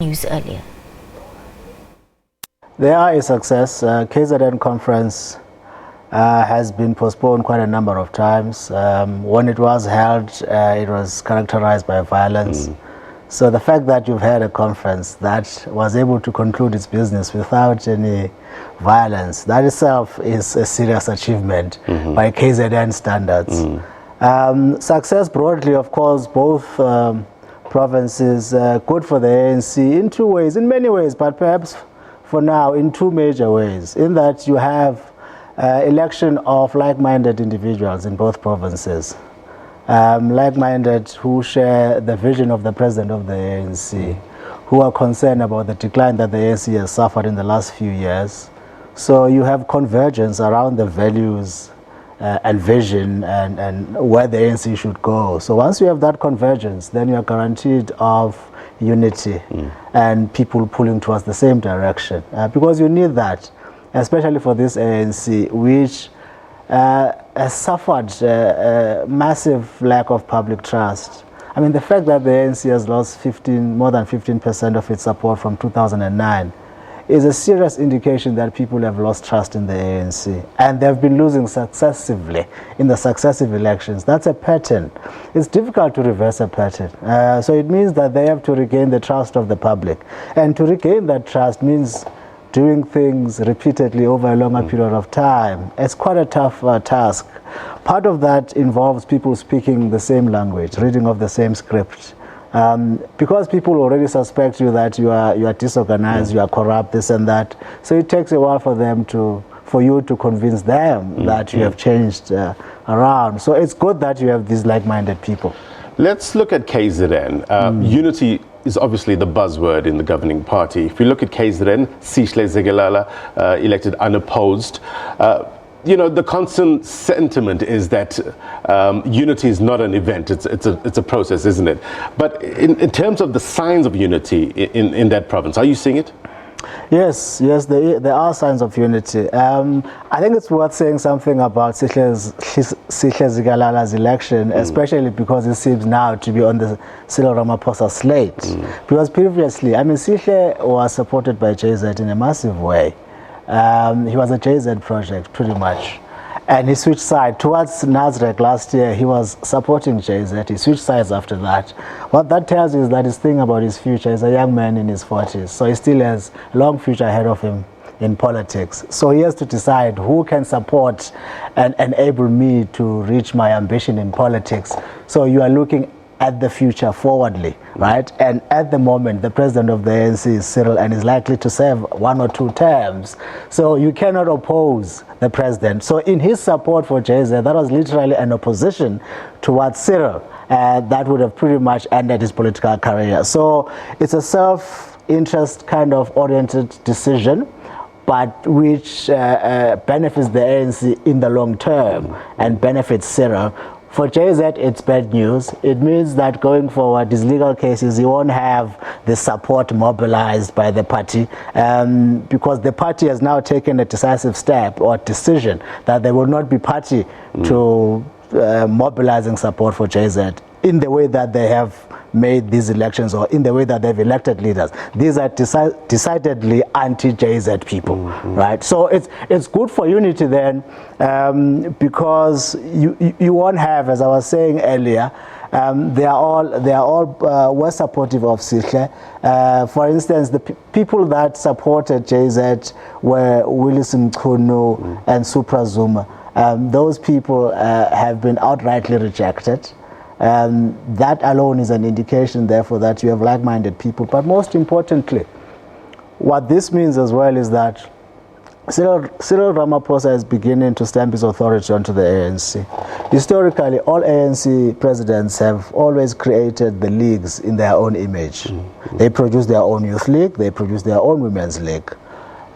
news earlier? They are a success. KZN conference has been postponed quite a number of times. When it was held, it was characterized by violence. So the fact that you've had a conference that was able to conclude its business without any violence, that itself is a serious achievement by KZN standards. Success broadly, of course, both provinces, good for the ANC in two ways, in many ways, but perhaps for now in two major ways, in that you have election of like-minded individuals in both provinces, like-minded who share the vision of the president of the ANC, who are concerned about the decline that the ANC has suffered in the last few years. So you have convergence around the values and vision and where the ANC should go. So once you have that convergence, then you are guaranteed of unity and people pulling towards the same direction, because you need that, especially for this ANC, which has suffered a massive lack of public trust. I mean, the fact that the ANC has lost more than 15% of its support from 2009 is a serious indication that people have lost trust in the ANC, and they've been losing successively in the successive elections. That's a pattern. It's difficult to reverse a pattern. So it means that they have to regain the trust of the public, and to regain that trust means doing things repeatedly over a longer period of time. It's quite a tough task. Part of that involves people speaking the same language, reading of the same script. Because people already suspect you that you are disorganized, you are corrupt, this and that. So it takes a while for you to convince them that you have changed around. So it's good that you have these like-minded people. Let's look at KZN. Unity is obviously the buzzword in the governing party. If you look at KZN, Sihle Zikalala elected unopposed. You know, the constant sentiment is that unity is not an event, it's a process, isn't it? But in terms of the signs of unity in that province, are you seeing it? Yes, there are signs of unity. I think it's worth saying something about Sihle Zikalala's election, especially because it seems now to be on the Cyril Ramaphosa slate. Because previously, I mean, Sihle was supported by JZ in a massive way. He was a JZ project, pretty much. And he switched sides. Towards Nasrec last year, he was supporting JZ. He switched sides after that. What that tells you is that he's thinking about his future. He's a young man in his 40s, so he still has a long future ahead of him in politics. So he has to decide who can support and enable me to reach my ambition in politics. So you are looking at the future forwardly, right? And at the moment, the president of the ANC is Cyril and is likely to serve 1 or 2 terms. So you cannot oppose the president. So in his support for JZ, that was literally an opposition towards Cyril. That would have pretty much ended his political career. So it's a self-interest kind of oriented decision, but which benefits the ANC in the long term and benefits Cyril. For JZ, it's bad news. It means that going forward, these legal cases, he won't have the support mobilized by the party, because the party has now taken a decisive step or decision that they will not be party to mobilizing support for JZ in the way that they have made these elections or in the way that they've elected leaders. These are decidedly anti-JZ people, right? So it's good for unity then, because you won't have, as I was saying earlier, they are all were supportive of Sihle. For instance, the people that supported JZ were Willis Mchunu and Supra Zuma. Those people have been outrightly rejected. That alone is an indication, therefore, that you have like-minded people. But most importantly, what this means as well is that Cyril Ramaphosa is beginning to stamp his authority onto the ANC. Historically, all ANC presidents have always created the leagues in their own image. They produce their own youth league, they produce their own women's league.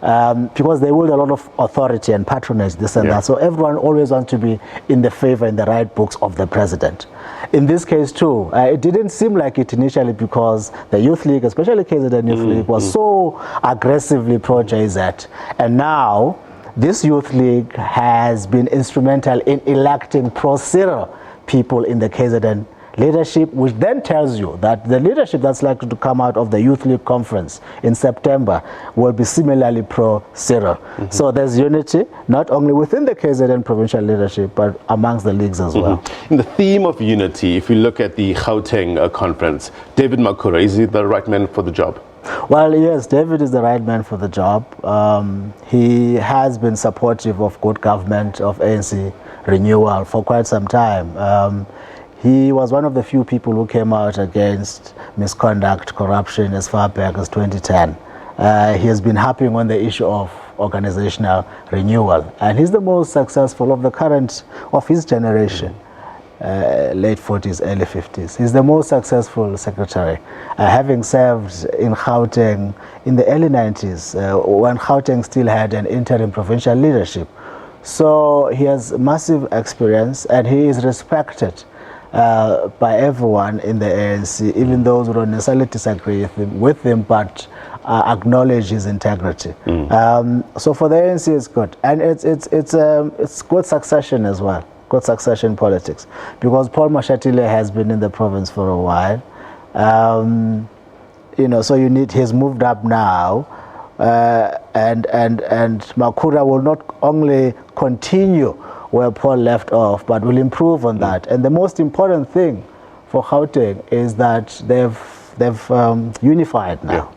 Because they wield a lot of authority and patronage, this and that. So everyone always wants to be in the favor, in the right books of the president. In this case too, it didn't seem like it initially because the Youth League, especially KZN Youth League, was so aggressively pro-JZ. And now, this Youth League has been instrumental in electing pro-Cyril people in the KZN leadership, which then tells you that the leadership that's likely to come out of the Youth League conference in September will be similarly pro-Cyril. So there's unity, not only within the KZN provincial leadership, but amongst the leagues as well. In the theme of unity, if we look at the Gauteng conference, David Makhura, is he the right man for the job? Well, yes, David is the right man for the job. He has been supportive of good government, of ANC renewal for quite some time. He was one of the few people who came out against misconduct, corruption as far back as 2010. He has been harping on the issue of organizational renewal, and he's the most successful of the current, of his generation. Late 40s, early 50s. He's the most successful secretary, having served in Gauteng in the early 90s, when Gauteng still had an interim provincial leadership. So he has massive experience, and he is respected by everyone in the ANC, even those who don't necessarily disagree with him, but acknowledge his integrity. So for the ANC, it's good, and it's good succession as well. Good succession politics, because Paul Mashatile has been in the province for a while. So he's moved up now, and Makhura will not only continue where Paul left off, but will improve on that. And the most important thing for Gauteng is that they've unified now.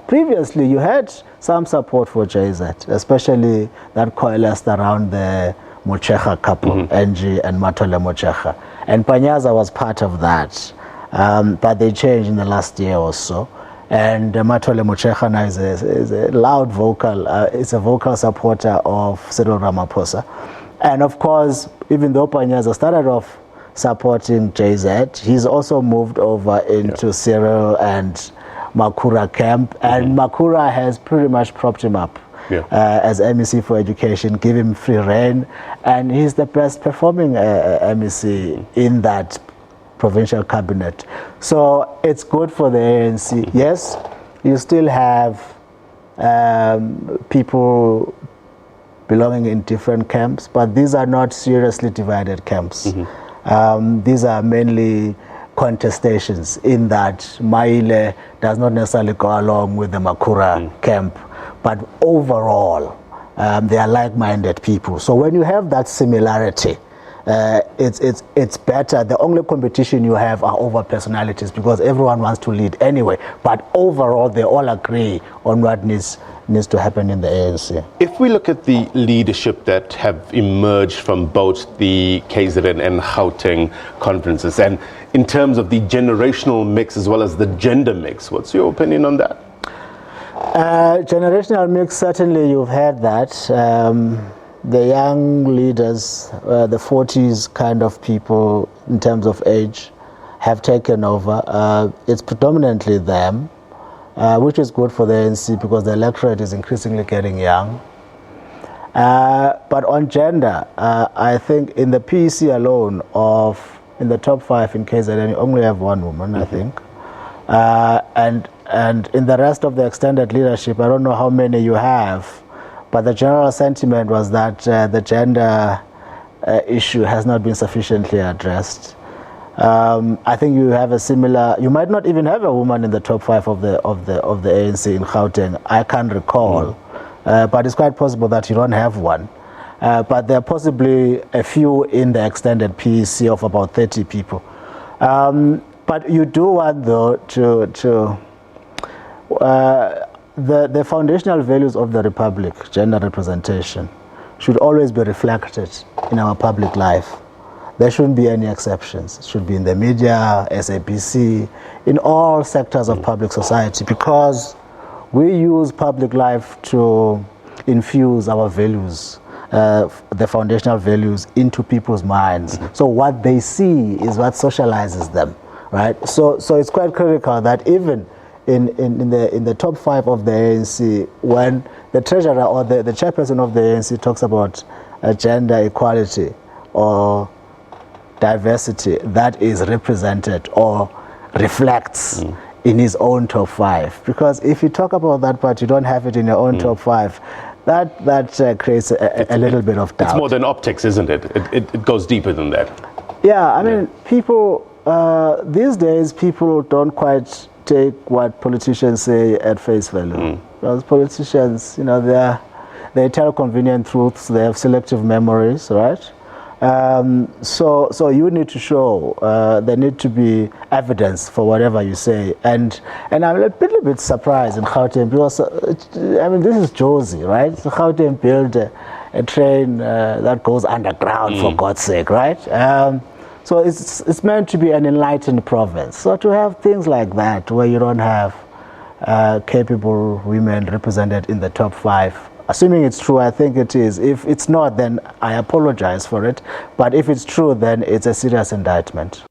Previously, you had some support for JZ, especially that coalesced around the Mochekga couple, NG and Matole Mochekga. And Panyaza was part of that, but they changed in the last year or so. And Matole Mochekga now is a loud vocal, it's a vocal supporter of Cyril Ramaphosa. And of course, even though Panyaza started off supporting JZ, he's also moved over into Cyril and Makhura camp, and Makhura has pretty much propped him up. As MEC for Education, give him free rein, and he's the best performing MEC in that provincial cabinet. So it's good for the ANC. Yes, you still have people belonging in different camps, but these are not seriously divided camps. These are mainly contestations in that Maile does not necessarily go along with the Makhura camp. But overall, they are like-minded people. So when you have that similarity, it's better. The only competition you have are over personalities, because everyone wants to lead anyway. But overall, they all agree on what needs to happen in the ANC. If we look at the leadership that have emerged from both the KZN and Gauteng conferences, and in terms of the generational mix as well as the gender mix, what's your opinion on that? Generational mix, certainly you've had that. The young leaders, the 40s kind of people in terms of age, have taken over. It's predominantly them, which is good for the ANC because the electorate is increasingly getting young. But on gender, I think in the PEC alone, in the top 5 in KZN, you only have one woman, I think. And in the rest of the extended leadership, I don't know how many you have, but the general sentiment was that the gender issue has not been sufficiently addressed. I think you have a similar. You might not even have a woman in the top 5 of the ANC in Gauteng. I can't recall, but it's quite possible that you don't have one. But there are possibly a few in the extended PEC of about 30 people. But you do want, though, the foundational values of the Republic, gender representation, should always be reflected in our public life. There shouldn't be any exceptions. It should be in the media, SABC, in all sectors of public society, because we use public life to infuse our values, the foundational values, into people's minds. So what they see is what socializes them, right? So it's quite critical that even in the top 5 of the ANC, when the treasurer or the chairperson of the ANC talks about gender equality or diversity, that is represented or reflects in his own top 5. Because if you talk about that but you don't have it in your own top 5, that creates a little bit of doubt. It's more than optics, isn't it? It goes deeper than that. Yeah, I mean, people these days people don't quite take what politicians say at face value. Because politicians, you know, they tell convenient truths, they have selective memories, right? So you need to show, there need to be evidence for whatever you say. And I'm a little bit surprised in Gauteng because, I mean, this is Josie, right? So Gauteng built a train that goes underground, for God's sake, right? So it's meant to be an enlightened province. So to have things like that, where you don't have capable women represented in the top 5, assuming it's true, I think it is. If it's not, then I apologize for it. But if it's true, then it's a serious indictment.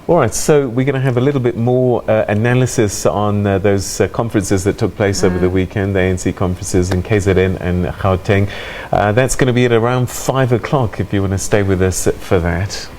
All right, so we're going to have a little bit more analysis on those conferences that took place over the weekend, the ANC conferences in KZN and Gauteng. That's going to be at around 5 o'clock if you want to stay with us for that.